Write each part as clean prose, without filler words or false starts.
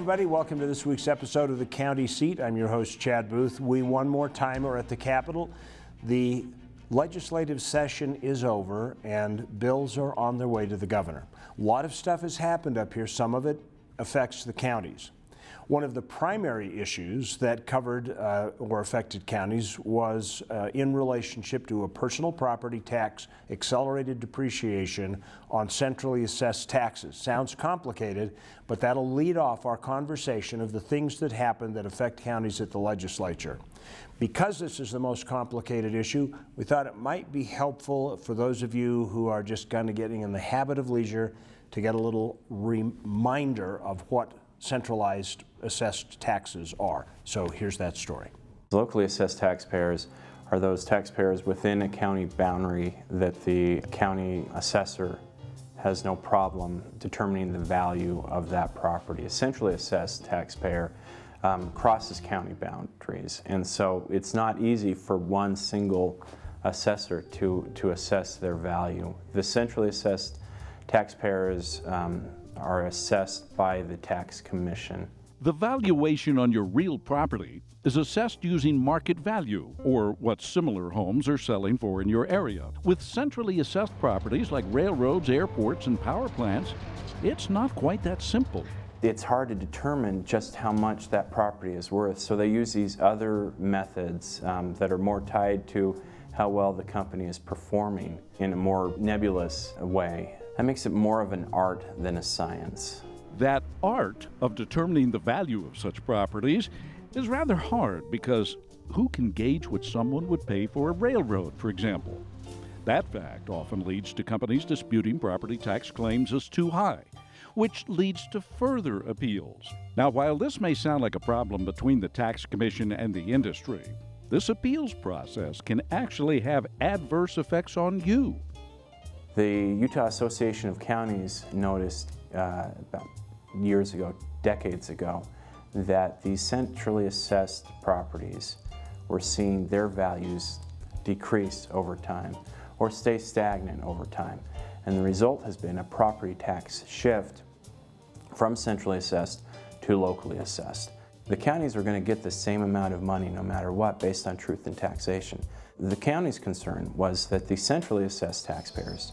everybody. Welcome to this week's episode of The County Seat. I'm your host, Chad Booth. We one more time are at the Capitol. The legislative session is over and bills are on their way to the governor. A lot of stuff has happened up here. Some of it affects the counties. One of the primary issues that covered or affected counties was in relationship to a personal property tax accelerated depreciation on centrally assessed taxes. Sounds complicated, but that'll lead off our conversation of the things that happen that affect counties at the legislature. Because this is the most complicated issue, we thought it might be helpful for those of you who are just kind of getting in the habit of leisure to get a little reminder of what centralized assessed taxes are. So here's that story. Locally assessed taxpayers are those taxpayers within a county boundary that the county assessor has no problem determining the value of that property. A centrally assessed taxpayer crosses county boundaries, and so it's not easy for one single assessor to assess their value. The centrally assessed taxpayers are assessed by the tax commission. The valuation on your real property is assessed using market value, or what similar homes are selling for in your area. With centrally assessed properties like railroads, airports, and power plants, it's not quite that simple. It's hard to determine just how much that property is worth, so they use these other methods that are more tied to how well the company is performing in a more nebulous way. That makes it more of an art than a science. That art of determining the value of such properties is rather hard because who can gauge what someone would pay for a railroad, for example? That fact often leads to companies disputing property tax claims as too high, which leads to further appeals. Now, while this may sound like a problem between the tax commission and the industry, this appeals process can actually have adverse effects on you. The Utah Association of Counties noticed about years ago, decades ago, that these centrally assessed properties were seeing their values decrease over time or stay stagnant over time. And the result has been a property tax shift from centrally assessed to locally assessed. The counties are going to get the same amount of money no matter what based on truth in taxation. The county's concern was that the centrally assessed taxpayers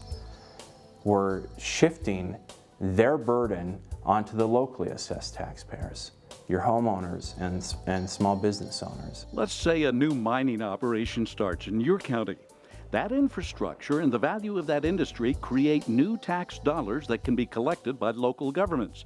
were shifting their burden onto the locally assessed taxpayers, your homeowners and small business owners. Let's say a new mining operation starts in your county. That infrastructure and the value of that industry create new tax dollars that can be collected by local governments.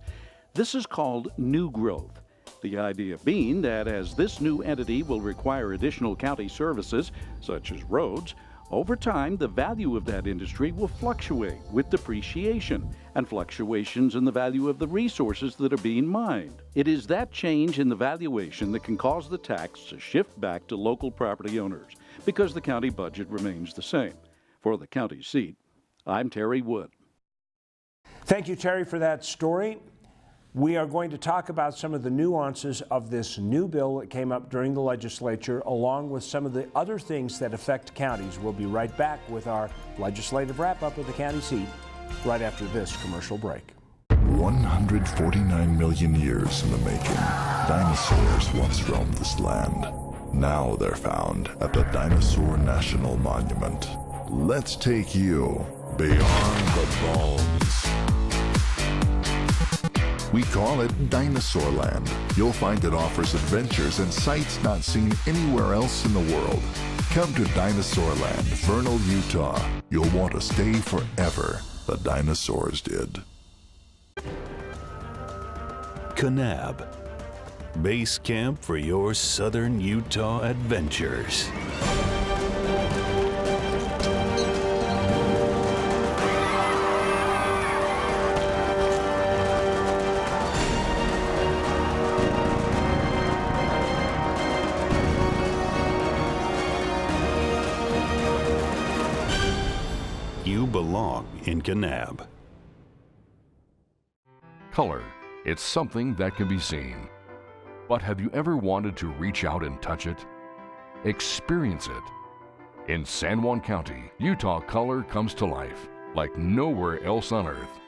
This is called new growth. The idea being that as this new entity will require additional county services, such as roads, over time, the value of that industry will fluctuate with depreciation and fluctuations in the value of the resources that are being mined. It is that change in the valuation that can cause the tax to shift back to local property owners because the county budget remains the same. For the county seat, I'm Terry Wood. Thank you, Terry, for that story. We are going to talk about some of the nuances of this new bill that came up during the legislature, along with some of the other things that affect counties. We'll be right back with our legislative wrap-up of the county seat right after this commercial break. 149 million years in the making, dinosaurs once roamed this land. Now they're found at the Dinosaur National Monument. Let's take you beyond the bones. We call it Dinosaur Land. You'll find it offers adventures and sights not seen anywhere else in the world. Come to Dinosaur Land, Vernal, Utah. You'll want to stay forever. The dinosaurs did. Kanab, base camp for your southern Utah adventures. You belong in Kanab. Color. It's something that can be seen. But have you ever wanted to reach out and touch it? Experience it. In San Juan County, Utah, color comes to life like nowhere else on earth.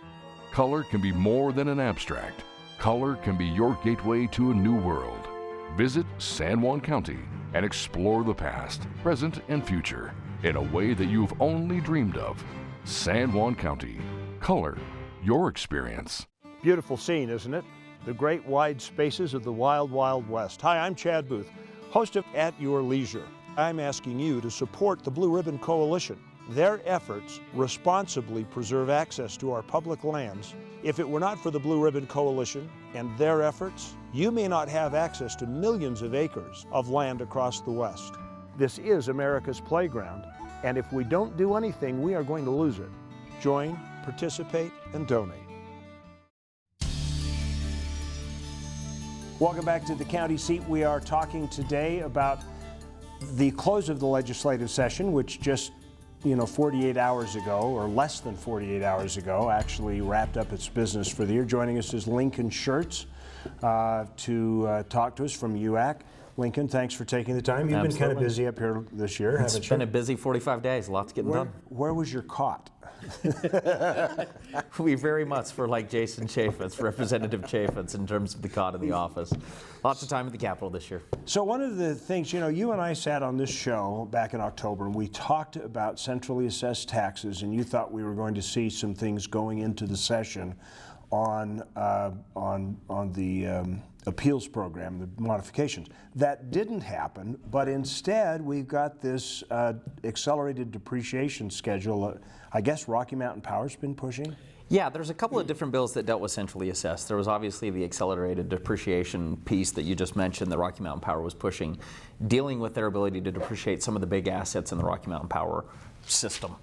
Color can be more than an abstract. color can be your gateway to a new world. Visit San Juan County and explore the past, present, and future in a way that you've only dreamed of. San Juan County. Color your experience. Beautiful scene, isn't it? The great wide spaces of the wild, wild West. Hi, I'm Chad Booth, host of At Your Leisure. I'm asking you to support the Blue Ribbon Coalition. Their efforts responsibly preserve access to our public lands. If it were not for the Blue Ribbon Coalition and their efforts, you may not have access to millions of acres of land across the West. This is America's playground, and if we don't do anything, we are going to lose it. Join, participate, and donate. Welcome back to the county seat. We are talking today about the close of the legislative session, which just 48 hours ago, or less than 48 hours ago, actually wrapped up its business for the year. Joining us is Lincoln Schertz to talk to us from UAC. Lincoln, thanks for taking the time. You've been kind of busy up here this year, haven't you? It's been a busy 45 days, lots getting done. Where was your cot? We very much were like Jason Chaffetz, Representative Chaffetz, in terms of the cot in the office. Lots of time at the Capitol this year. So one of the things, you and I sat on this show back in October, and we talked about centrally assessed taxes, and you thought we were going to see some things going into the session on the appeals program, the modifications. That didn't happen, but instead we've got this accelerated depreciation schedule. I guess Rocky Mountain Power's been pushing? Yeah, there's a couple of different bills that dealt with centrally assessed. There was obviously the accelerated depreciation piece that you just mentioned that Rocky Mountain Power was pushing, dealing with their ability to depreciate some of the big assets in the Rocky Mountain Power system.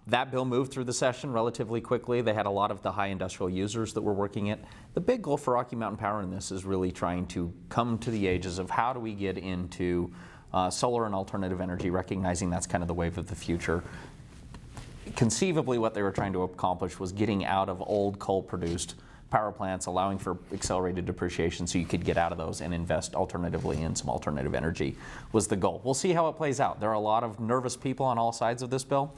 That bill moved through the session relatively quickly. They had a lot of the high industrial users that were working it. The big goal for Rocky Mountain Power in this is really trying to come to the ages of how do we get into solar and alternative energy, recognizing that's kind of the wave of the future. Conceivably, what they were trying to accomplish was getting out of old coal-produced power plants, allowing for accelerated depreciation so you could get out of those and invest alternatively in some alternative energy was the goal. We'll see how it plays out. There are a lot of nervous people on all sides of this bill.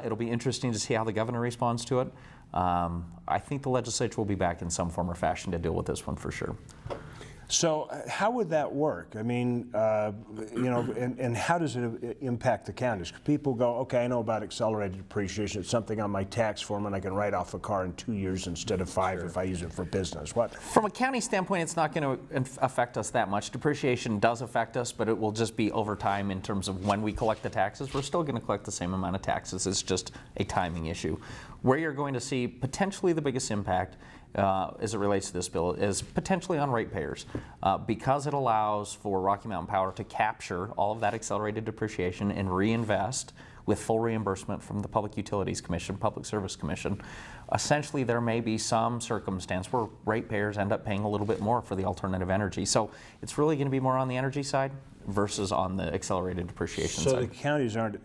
It'll be interesting to see how the governor responds to it. I think the legislature will be back in some form or fashion to deal with this one for sure. So how would that work? I mean, and how does it impact the counties? People go, okay, I know about accelerated depreciation. It's something on my tax form, and I can write off a car in 2 years instead of 5 if I use it for business. What? From a county standpoint, it's not going to affect us that much. Depreciation does affect us, but it will just be over time in terms of when we collect the taxes. We're still going to collect the same amount of taxes. It's just a timing issue. Where you're going to see potentially the biggest impact as it relates to this bill is potentially on ratepayers because it allows for Rocky Mountain Power to capture all of that accelerated depreciation and reinvest with full reimbursement from the Public Utilities Commission, Public Service Commission. Essentially, there may be some circumstance where ratepayers end up paying a little bit more for the alternative energy. So it's really going to be more on the energy side versus on the accelerated depreciation side. So the counties aren't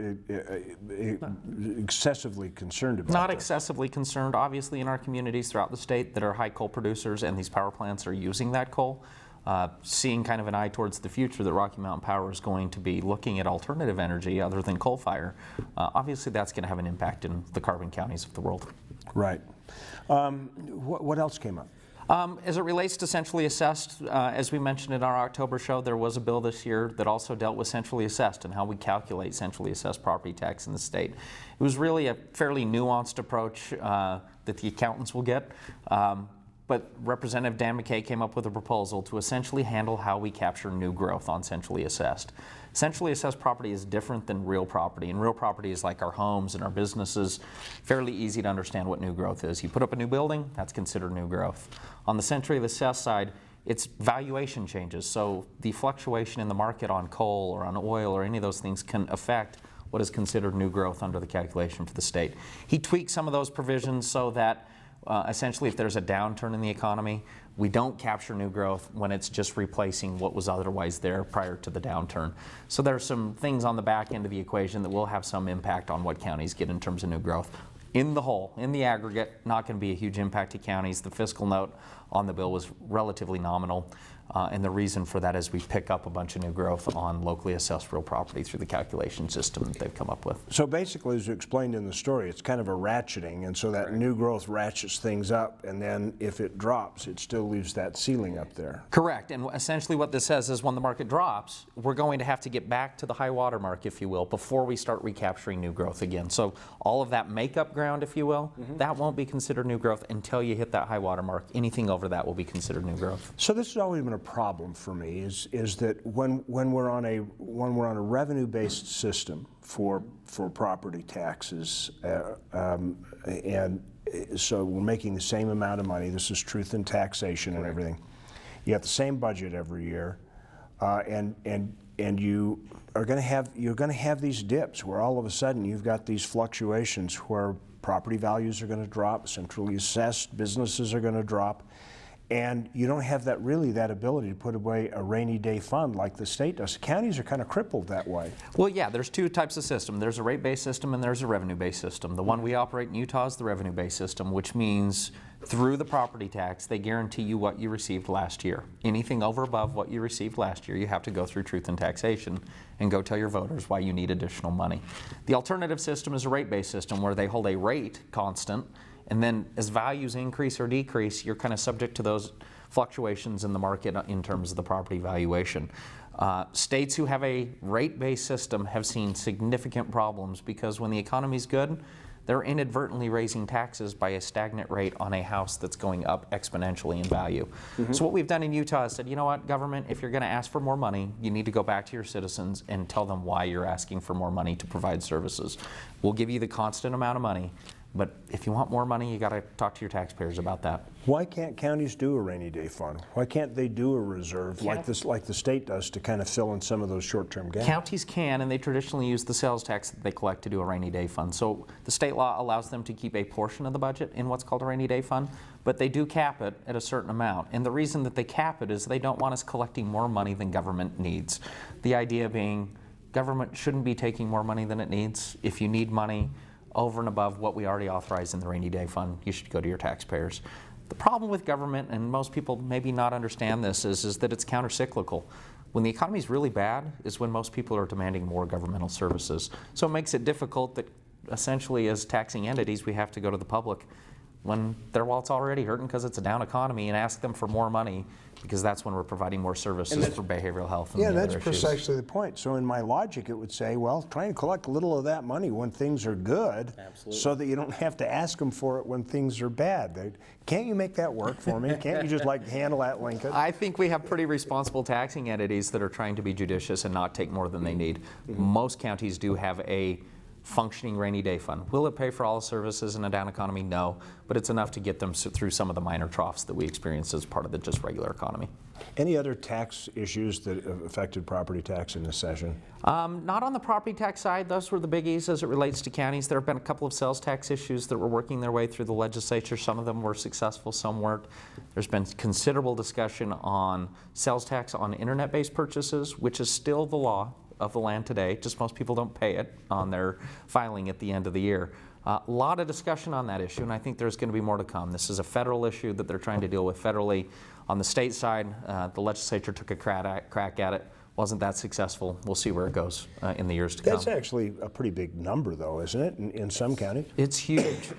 excessively concerned about Not that. excessively concerned. Obviously, in our communities throughout the state that are high coal producers and these power plants are using that coal, seeing kind of an eye towards the future that Rocky Mountain Power is going to be looking at alternative energy other than coal fire, obviously that's going to have an impact in the carbon counties of the world. Right. What else came up? As it relates to centrally assessed, as we mentioned in our October show, there was a bill this year that also dealt with centrally assessed and how we calculate centrally assessed property tax in the state. It was really a fairly nuanced approach that the accountants will get. But Representative Dan McKay came up with a proposal to essentially handle how we capture new growth on centrally assessed. Centrally assessed property is different than real property, and real property is like our homes and our businesses. Fairly easy to understand what new growth is. You put up a new building, that's considered new growth. On the centrally assessed side, it's valuation changes. So the fluctuation in the market on coal or on oil or any of those things can affect what is considered new growth under the calculation for the state. He tweaked some of those provisions so that essentially, if there's a downturn in the economy, we don't capture new growth when it's just replacing what was otherwise there prior to the downturn. So there's some things on the back end of the equation that will have some impact on what counties get in terms of new growth. In the whole, in the aggregate, not going to be a huge impact to counties. The fiscal note on the bill was relatively nominal. And the reason for that is we pick up a bunch of new growth on locally assessed real property through the calculation system that they've come up with. So basically, as you explained in the story, it's kind of a ratcheting, and so that new growth ratchets things up, and then if it drops, it still leaves that ceiling up there. Correct, and essentially what this says is when the market drops, we're going to have to get back to the high water mark, if you will, before we start recapturing new growth again. So all of that makeup ground, if you will, that won't be considered new growth until you hit that high water mark. Anything over that will be considered new growth. So this has always been a problem for me, is that when we're on a revenue-based system for property taxes, and so we're making the same amount of money. This is truth in taxation and everything. You have the same budget every year, and you are going to have these dips where all of a sudden you've got these fluctuations where property values are going to drop, centrally assessed businesses are going to drop, and you don't have that ability to put away a rainy day fund like the state does. Counties are kind of crippled that way. Well, yeah, there's two types of system. There's a rate-based system and there's a revenue-based system. The one we operate in Utah is the revenue-based system, which means through the property tax, they guarantee you what you received last year. Anything over above what you received last year, you have to go through truth in taxation and go tell your voters why you need additional money. The alternative system is a rate-based system where they hold a rate constant, and then as values increase or decrease, you're kind of subject to those fluctuations in the market in terms of the property valuation. States who have a rate-based system have seen significant problems because when the economy's good, they're inadvertently raising taxes by a stagnant rate on a house that's going up exponentially in value. So what we've done in Utah is said, you know what, government, if you're going to ask for more money, you need to go back to your citizens and tell them why you're asking for more money to provide services. We'll give you the constant amount of money, but if you want more money, you got to talk to your taxpayers about that. Why can't counties do a rainy day fund? Why can't they do a reserve like the state does to kind of fill in some of those short-term gaps? Counties can, and they traditionally use the sales tax that they collect to do a rainy day fund. So the state law allows them to keep a portion of the budget in what's called a rainy day fund, but they do cap it at a certain amount. And the reason that they cap it is they don't want us collecting more money than government needs. The idea being government shouldn't be taking more money than it needs. If you need money over and above what we already authorized in the rainy day fund, you should go to your taxpayers. The problem with government, and most people maybe not understand this, is that it's countercyclical. When the economy is really bad is when most people are demanding more governmental services. So it makes it difficult that essentially as taxing entities we have to go to the public when their wallet's already hurting because it's a down economy and ask them for more money, because that's when we're providing more services for behavioral health and that's other issues. Precisely the point. So in my logic, it would say, well, try and collect a little of that money when things are good, so that you don't have to ask them for it when things are bad. Can't you make that work for me? Can't you just handle that, Lincoln? I think we have pretty responsible taxing entities that are trying to be judicious and not take more than they need. Most counties do have a functioning rainy day fund. Will it pay for all services in a down economy? No, but it's enough to get them through some of the minor troughs that we experience as part of the just regular economy. Any other tax issues that have affected property tax in this session? Not on the property tax side. Those were the biggies as it relates to counties. There have been a couple of sales tax issues that were working their way through the legislature. Some of them were successful, some weren't. There's been considerable discussion on sales tax on internet-based purchases, which is still the law of the land today, just most people don't pay it on their filing at the end of the year. A lot of discussion on that issue, and I think there's going to be more to come. This is a federal issue that they're trying to deal with federally. On the state side, the legislature took a crack at it. Wasn't that successful. We'll see where it goes in the years to come. That's actually a pretty big number, though, isn't it, in some counties? It's huge.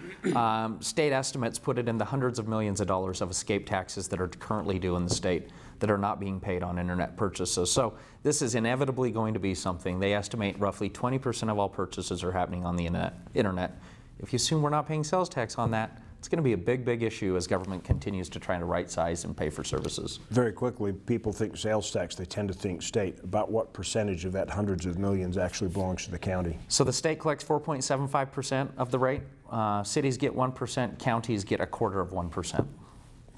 State estimates put it in the hundreds of millions of dollars of escape taxes that are currently due in the state that are not being paid on internet purchases. So this is inevitably going to be something. They estimate roughly 20% of all purchases are happening on the internet. If you assume we're not paying sales tax on that, it's going to be a big, big issue as government continues to try to right size and pay for services. Very quickly, people think sales tax, they tend to think state. About what percentage of that hundreds of millions actually belongs to the county? So the state collects 4.75% of the rate. Cities get 1%, counties get 1/4%.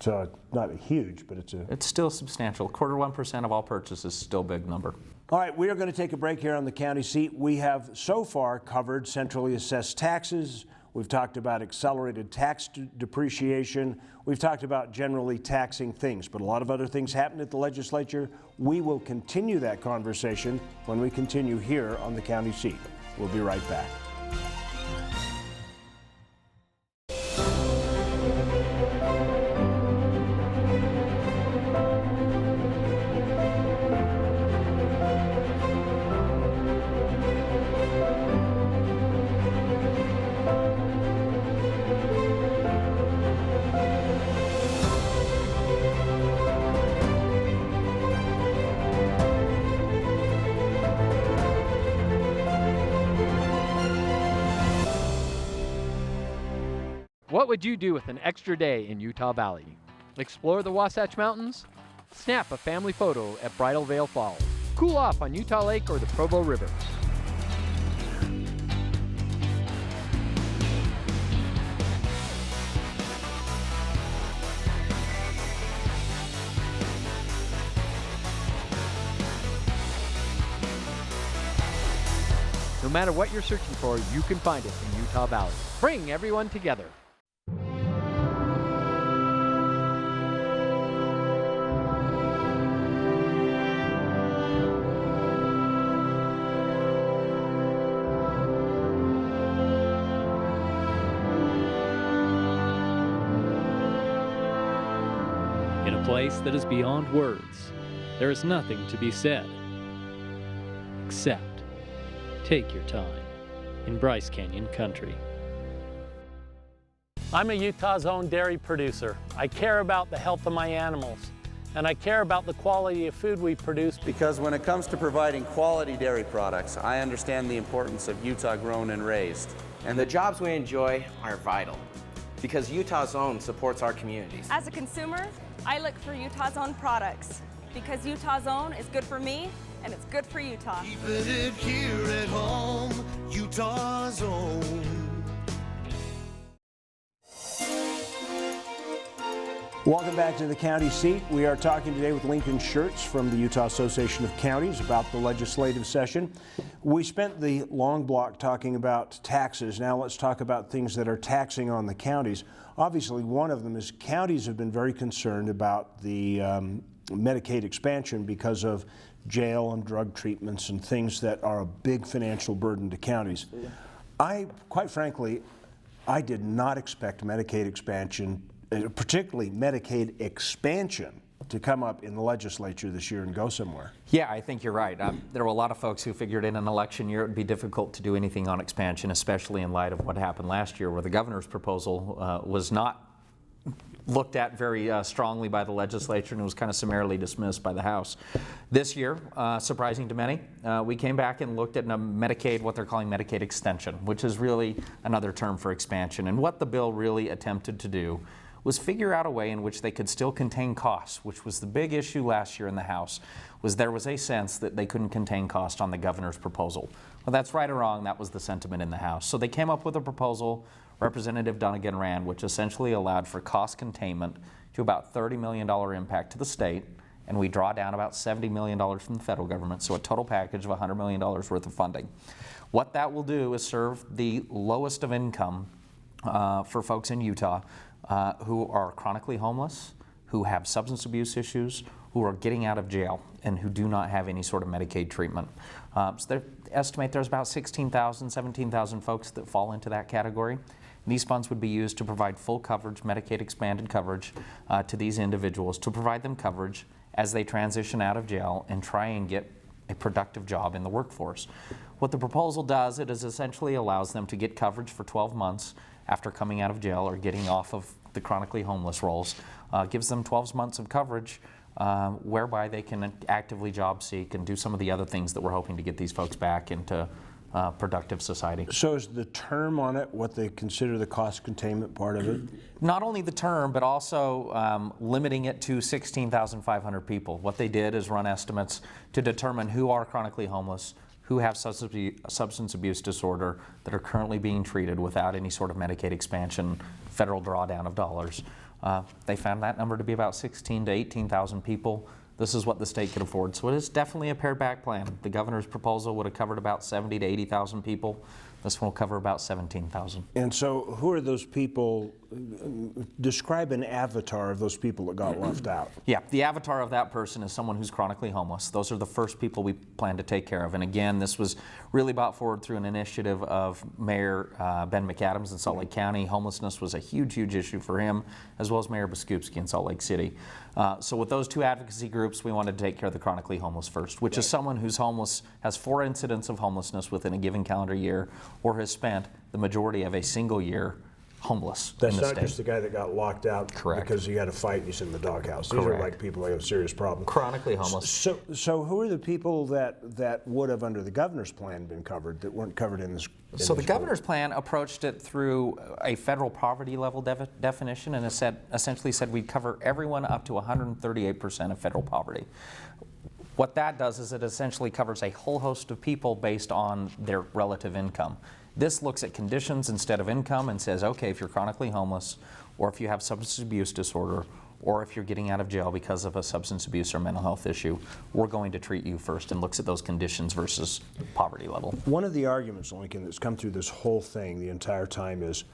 So not huge, but it's still substantial. 1% of all purchases, still a big number. All right, we are going to take a break here on the county seat. We have so far covered centrally assessed taxes. We've talked about accelerated tax depreciation. We've talked about generally taxing things, but a lot of other things happen at the legislature. We will continue that conversation when we continue here on the county seat. We'll be right back. What would you do with an extra day in Utah Valley? Explore the Wasatch Mountains? Snap a family photo at Bridal Veil Falls. Cool off on Utah Lake or the Provo River. No matter what you're searching for, you can find it in Utah Valley. Bring everyone together. In a place that is beyond words, there is nothing to be said except take your time in Bryce Canyon country. I'm a Utah's own dairy producer. I care about the health of my animals, and I care about the quality of food we produce. Because when it comes to providing quality dairy products, I understand the importance of Utah grown and raised. And the jobs we enjoy are vital, because Utah's own supports our communities. As a consumer, I look for Utah's own products, because Utah's own is good for me, and it's good for Utah. Keeping it here at home, Utah's own. Welcome back to the county seat. We are talking today with Lincoln Schertz from the Utah Association of Counties about the legislative session. We spent the long block talking about taxes. Now let's talk about things that are taxing on the counties. Obviously, one of them is counties have been very concerned about the Medicaid expansion because of jail and drug treatments and things that are a big financial burden to counties. Quite frankly, I did not expect Medicaid expansion, particularly Medicaid expansion, to come up in the legislature this year and go somewhere. Yeah, I think you're right. There were a lot of folks who figured in an election year it would be difficult to do anything on expansion, especially in light of what happened last year, where the governor's proposal was not looked at very strongly by the legislature and was kind of summarily dismissed by the House. This year, surprising to many, we came back and looked at Medicaid, what they're calling Medicaid extension, which is really another term for expansion. And what the bill really attempted to do was figure out a way in which they could still contain costs, which was the big issue last year in the House, was there was a sense that they couldn't contain cost on the governor's proposal. Well, that's right or wrong, that was the sentiment in the House. So they came up with a proposal Representative Dunnigan ran, which essentially allowed for cost containment to about $30 million impact to the state, and we draw down about $70 million from the federal government, so a total package of $100 million worth of funding. What that will do is serve the lowest of income for folks in Utah who are chronically homeless, who have substance abuse issues, who are getting out of jail, and who do not have any sort of Medicaid treatment. So they estimate there's about 16,000, 17,000 folks that fall into that category. These funds would be used to provide full coverage, Medicaid expanded coverage to these individuals, to provide them coverage as they transition out of jail and try and get a productive job in the workforce. What the proposal does, it is essentially allows them to get coverage for 12 months after coming out of jail or getting off of the chronically homeless rolls, gives them 12 months of coverage whereby they can actively job seek and do some of the other things that we're hoping to get these folks back into productive society. So is the term on it what they consider the cost containment part of it? Not only the term, but also limiting it to 16,500 people. What they did is run estimates to determine who are chronically homeless, who have substance abuse disorder that are currently being treated without any sort of Medicaid expansion, federal drawdown of dollars. They found that number to be about 16,000 to 18,000 people. This is what the state could afford. So it is definitely a pared back plan. The governor's proposal would have covered about 70,000 to 80,000 people. This one will cover about 17,000. And so who are those people? Describe an avatar of those people that got left out. Yeah, the avatar of that person is someone who's chronically homeless. Those are the first people we plan to take care of. And again, this was really brought forward through an initiative of Mayor Ben McAdams in Salt Lake County. Homelessness was a huge, huge issue for him, as well as Mayor Biskupski in Salt Lake City. So with those two advocacy groups, we wanted to take care of the chronically homeless first, which is someone who's homeless, has 4 incidents of homelessness within a given calendar year, or has spent the majority of a single year homeless That's in the not state. just the guy that got locked out because he had a fight and he's in the doghouse. These are like people who have serious problems. Chronically homeless. So who are the people that would have under the governor's plan been covered that weren't covered in this? So the governor's plan approached it through a federal poverty level definition, and it essentially said we'd cover everyone up to 138% of federal poverty. What that does is it essentially covers a whole host of people based on their relative income. This looks at conditions instead of income and says, okay, if you're chronically homeless, or if you have substance abuse disorder, or if you're getting out of jail because of a substance abuse or mental health issue, we're going to treat you first, and looks at those conditions versus poverty level. One of the arguments, Lincoln, that's come through this whole thing the entire time is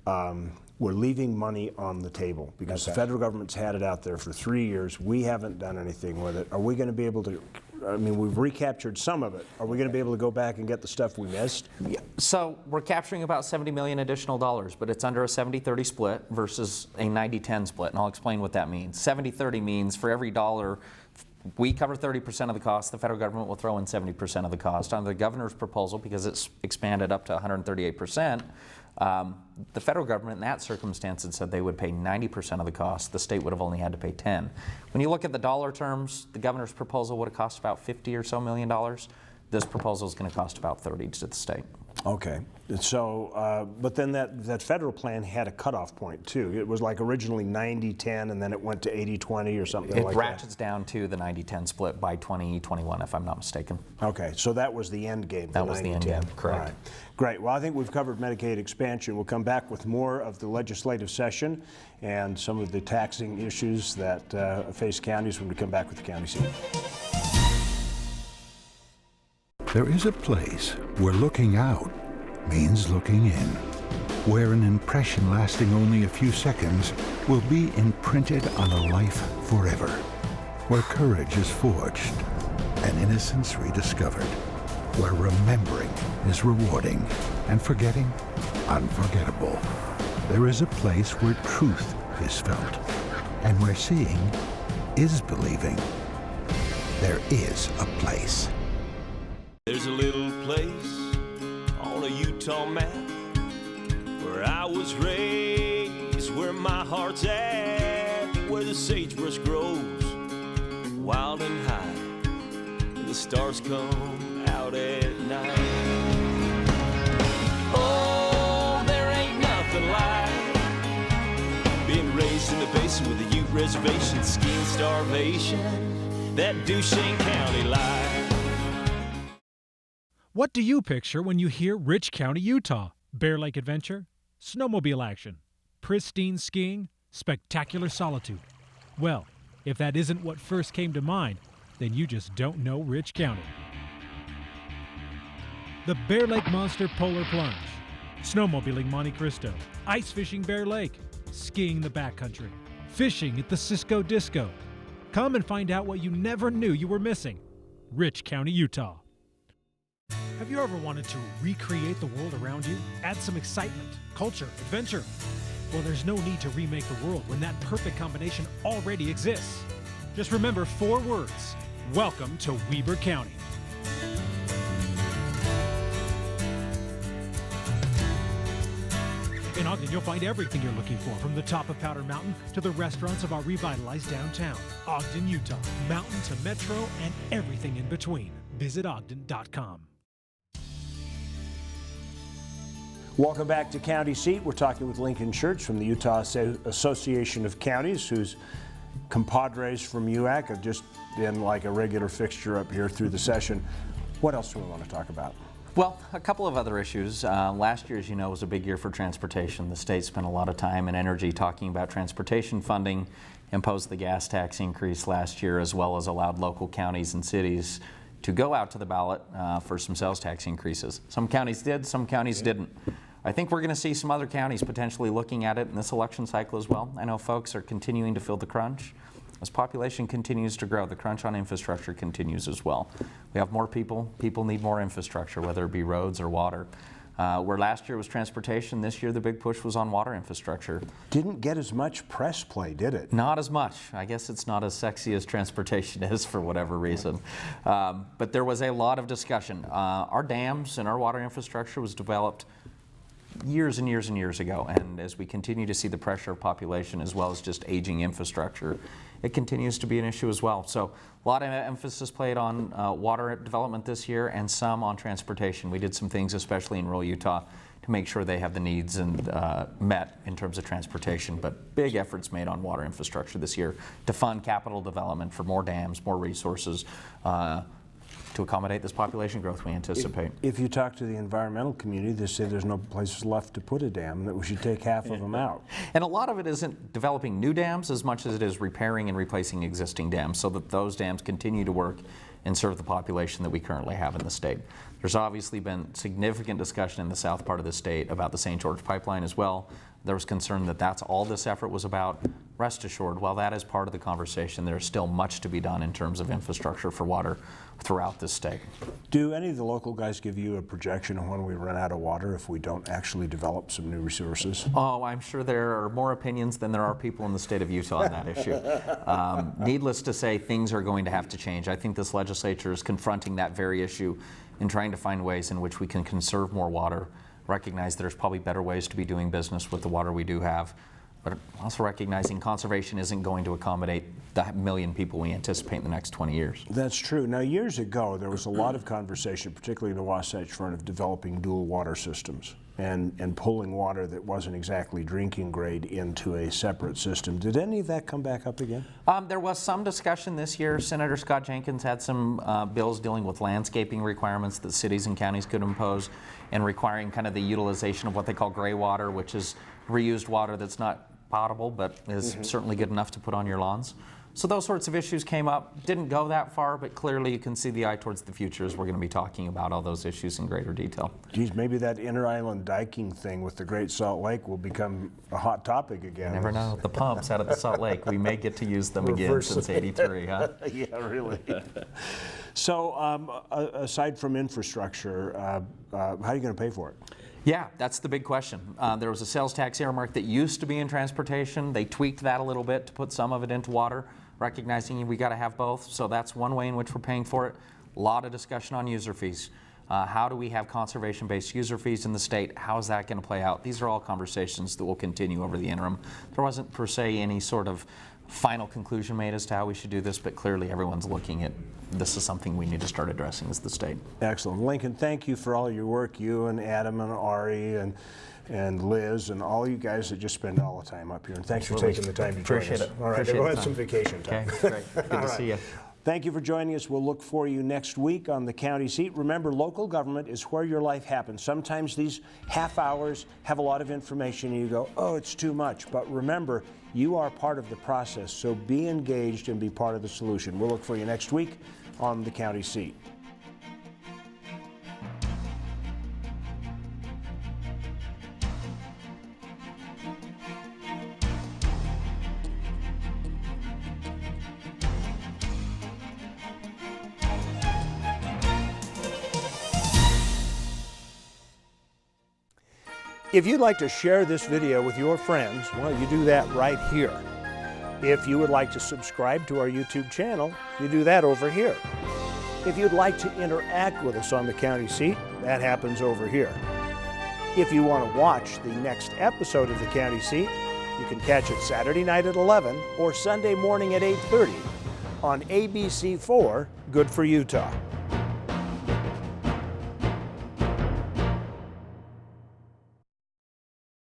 we're leaving money on the table because the federal government's had it out there for 3 years. We haven't done anything with it. Are we going to be able to, I mean, we've recaptured some of it. Are we going to be able to go back and get the stuff we missed? Yeah. So we're capturing about $70 million additional dollars, but it's under a 70-30 split versus a 90-10 split, and I'll explain what that means. 70-30 means for every dollar, we cover 30% of the cost, the federal government will throw in 70% of the cost. Under the governor's proposal, because it's expanded up to 138%, the federal government in that circumstance had said they would pay 90% of the cost. The state would have only had to pay 10. When you look at the dollar terms, the governor's proposal would have cost about $50 or so million. This proposal is going to cost about 30 to the state. Okay. So, but then that federal plan had a cutoff point too. It was like originally 90-10 and then it went to 80-20 or something like that. It ratchets down to the 90-10 split by 2021, if I'm not mistaken. Okay, so that was the end game. That was the end game, correct. All right. Great. Well, I think we've covered Medicaid expansion. We'll come back with more of the legislative session and some of the taxing issues that face counties when we come back with the county seat. There is a place where looking out means looking in, where an impression lasting only a few seconds will be imprinted on a life forever, where courage is forged and innocence rediscovered, where remembering is rewarding and forgetting unforgettable. There is a place where truth is felt and where seeing is believing. There is a place. There's a little place on a Utah map where I was raised, where my heart's at, where the sagebrush grows wild and high, and the stars come out at night. Oh, there ain't nothing like being raised in the basin with a Ute reservation, skiing starvation, that Duchesne County life. What do you picture when you hear Rich County, Utah? Bear Lake adventure, snowmobile action, pristine skiing, spectacular solitude. Well, if that isn't what first came to mind, then you just don't know Rich County. The Bear Lake Monster Polar Plunge, snowmobiling Monte Cristo, ice fishing Bear Lake, skiing the backcountry, fishing at the Cisco Disco. Come and find out what you never knew you were missing. Rich County, Utah. Have you ever wanted to recreate the world around you? Add some excitement, culture, adventure? Well, there's no need to remake the world when that perfect combination already exists. Just remember 4 words. Welcome to Weber County. In Ogden, you'll find everything you're looking for, from the top of Powder Mountain to the restaurants of our revitalized downtown. Ogden, Utah. Mountain to metro and everything in between. Visit Ogden.com. Welcome back to County Seat. We're talking with Lincoln Church from the Utah Association of Counties, whose compadres from UAC have just been like a regular fixture up here through the session. What else do we want to talk about? Well, a couple of other issues. Last year, as you know, was a big year for transportation. The state spent a lot of time and energy talking about transportation funding, imposed the gas tax increase last year, as well as allowed local counties and cities to go out to the ballot for some sales tax increases. Some counties did, some counties didn't. I think we're going to see some other counties potentially looking at it in this election cycle as well. I know folks are continuing to feel the crunch. As population continues to grow, the crunch on infrastructure continues as well. We have more people. People need more infrastructure, whether it be roads or water. Where last year was transportation, this year the big push was on water infrastructure. Didn't get as much press play, did it? Not as much. I guess it's not as sexy as transportation is for whatever reason. But there was a lot of discussion. Our dams and our water infrastructure was developed years and years and years ago. And as we continue to see the pressure of population as well as just aging infrastructure, it continues to be an issue as well. So a lot of emphasis played on water development this year and some on transportation. We did some things, especially in rural Utah, to make sure they have the needs and met in terms of transportation, but big efforts made on water infrastructure this year to fund capital development for more dams, more resources, to accommodate this population growth we anticipate. If you talk to the environmental community, they say there's no places left to put a dam, that we should take half of them out. And a lot of it isn't developing new dams as much as it is repairing and replacing existing dams so that those dams continue to work and serve the population that we currently have in the state. There's obviously been significant discussion in the south part of the state about the St. George pipeline as well. There was concern that that's all this effort was about. Rest assured, while that is part of the conversation, there's still much to be done in terms of infrastructure for water throughout this state. Do any of the local guys give you a projection of when we run out of water if we don't actually develop some new resources? Oh, I'm sure there are more opinions than there are people in the state of Utah on that issue. Needless to say, things are going to have to change. I think this legislature is confronting that very issue and trying to find ways in which we can conserve more water, recognize there's probably better ways to be doing business with the water we do have, but also recognizing conservation isn't going to accommodate the million people we anticipate in the next 20 years. That's true. Now, years ago, there was a lot of conversation, particularly in the Wasatch Front, of developing dual water systems and pulling water that wasn't exactly drinking grade into a separate system. Did any of that come back up again? There was some discussion this year. Senator Scott Jenkins had some bills dealing with landscaping requirements that cities and counties could impose and requiring kind of the utilization of what they call gray water, which is reused water that's not potable but is certainly good enough to put on your lawns. So those sorts of issues came up. Didn't go that far, but clearly you can see the eye towards the future as we're going to be talking about all those issues in greater detail. Geez, maybe that inter-island diking thing with the Great Salt Lake will become a hot topic again. You never know. The pumps out of the Salt Lake, we may get to use them again since '83, huh? Yeah, really. So aside from infrastructure, how are you going to pay for it? Yeah, that's the big question. There was a sales tax earmark that used to be in transportation. They tweaked that a little bit to put some of it into water, recognizing we got to have both. So that's one way in which we're paying for it. A lot of discussion on user fees. How do we have conservation-based user fees in the state? How is that going to play out? These are all conversations that will continue over the interim. There wasn't per se any sort of final conclusion made as to how we should do this, but clearly everyone's looking at this is something we need to start addressing as the state. Excellent. Lincoln, thank you for all your work, you and Adam and Ari and Liz and all you guys that just spend all the time up here. And thanks for taking the time to join us. Appreciate it. All right, go have some vacation time. Okay, great. Good to see you. Thank you for joining us. We'll look for you next week on the county seat. Remember, local government is where your life happens. Sometimes these half hours have a lot of information and you go, oh, it's too much. But remember, you are part of the process, so be engaged and be part of the solution. We'll look for you next week on the county seat. If you'd like to share this video with your friends, well, you do that right here. If you would like to subscribe to our YouTube channel, you do that over here. If you'd like to interact with us on the county seat, that happens over here. If you want to watch the next episode of the county seat, you can catch it Saturday night at 11 or Sunday morning at 8:30 on ABC4 Good for Utah.